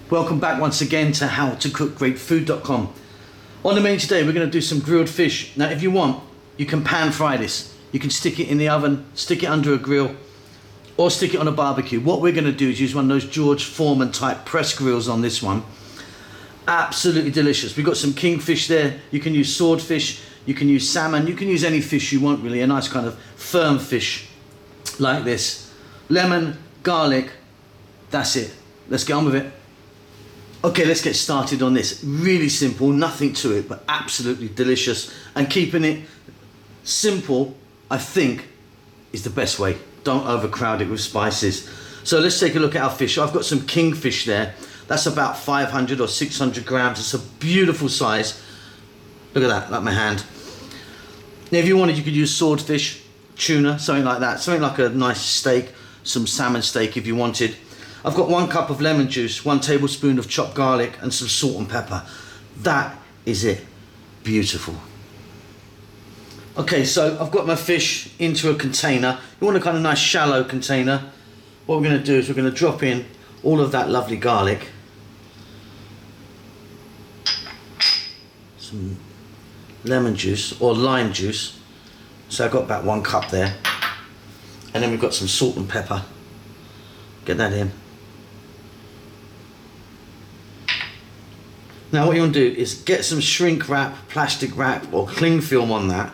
Welcome back once again to howtocookgreatfood.com. On the menu today we're going to do some grilled fish. Now if you want, you can pan fry this. You can stick it in the oven, stick it under a grill, or stick it on a barbecue. What we're going to do is use one of those George Foreman type press grills on this one. Absolutely delicious. We've got some kingfish there. You can use swordfish, you can use salmon, you can use any fish you want really. A nice kind of firm fish like this. Lemon, garlic, that's it. Let's get on with it. Okay, let's get started on this. Really simple, nothing to it, but absolutely delicious. And keeping it simple, I think, is the best way. Don't overcrowd it with spices. So let's take a look at our fish. I've got some kingfish there. That's about 500 or 600 grams. It's a beautiful size. Look at that, like my hand. Now, if you wanted, you could use swordfish, tuna, something like that. Something like a nice steak, some salmon steak if you wanted. I've got 1 cup of lemon juice, 1 tablespoon of chopped garlic, and some salt and pepper. That is it. Beautiful. Okay, so I've got my fish into a container. You want a kind of nice shallow container. What we're going to do is we're going to drop in all of that lovely garlic. Some lemon juice or lime juice. So I've got about 1 cup there. And then we've got some salt and pepper. Get that in. Now what you want to do is get some shrink wrap, plastic wrap or cling film on that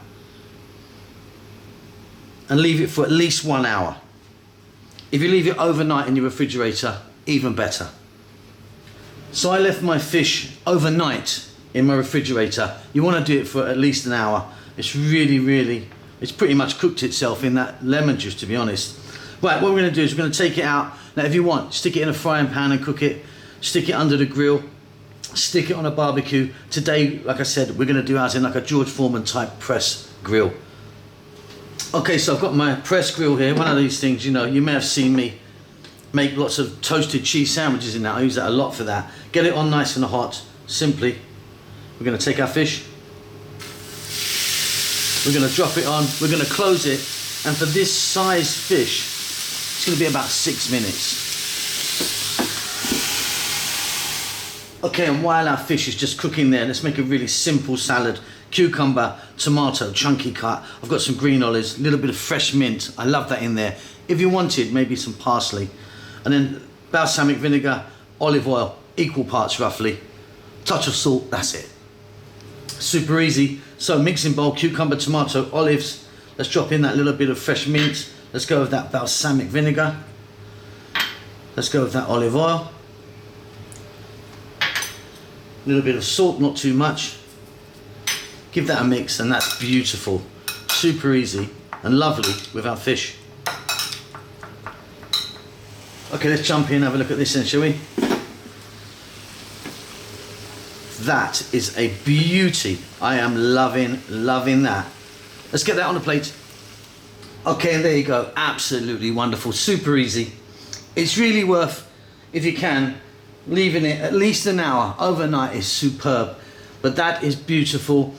and leave it for at least 1 hour. If you leave it overnight in your refrigerator, even better. So I left my fish overnight in my refrigerator. You want to do it for at least an hour. It's it's pretty much cooked itself in that lemon juice, to be honest. Right, what we're going to do is we're going to take it out. Now if you want, stick it in a frying pan and cook it. Stick it under the grill. Stick it on a barbecue. Today, like I said, we're going to do ours in like a George Foreman type press grill. Okay, so I've got my press grill here. One of these things, you know, you may have seen me make lots of toasted cheese sandwiches in that. I use that a lot for that. Get it on nice and hot. Simply, we're going to take our fish. We're going to drop it on. We're going to close it. And for this size fish, it's going to be about 6 minutes. Okay, and while our fish is just cooking there, let's make a really simple salad. Cucumber, tomato, chunky cut. I've got some green olives, a little bit of fresh mint. I love that in there. If you wanted, maybe some parsley. And then balsamic vinegar, olive oil, equal parts roughly. Touch of salt, that's it. Super easy. So mixing bowl, cucumber, tomato, olives. Let's drop in that little bit of fresh mint. Let's go with that balsamic vinegar. Let's go with that olive oil. A little bit of salt, not too much. Give that a mix and that's beautiful. Super easy and lovely with our fish. Okay, let's jump in and have a look at this then, shall we? That is a beauty. I am loving that. Let's get that on the plate. Okay, and there you go. Absolutely wonderful, super easy. It's really worth, if you can, leaving it at least an hour. Overnight is superb, but that is beautiful.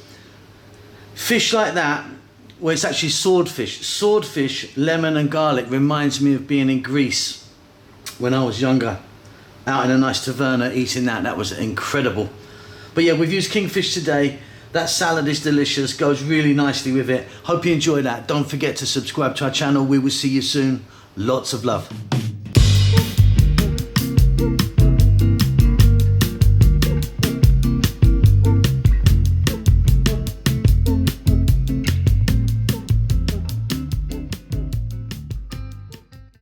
Fish like that, where it's actually swordfish, lemon and garlic, reminds me of being in Greece when I was younger, out in a nice taverna eating that. That was incredible. But yeah, we've used kingfish today. That salad is delicious, goes really nicely with it. Hope you enjoy that. Don't forget to subscribe to our channel. We will see you soon. Lots of love.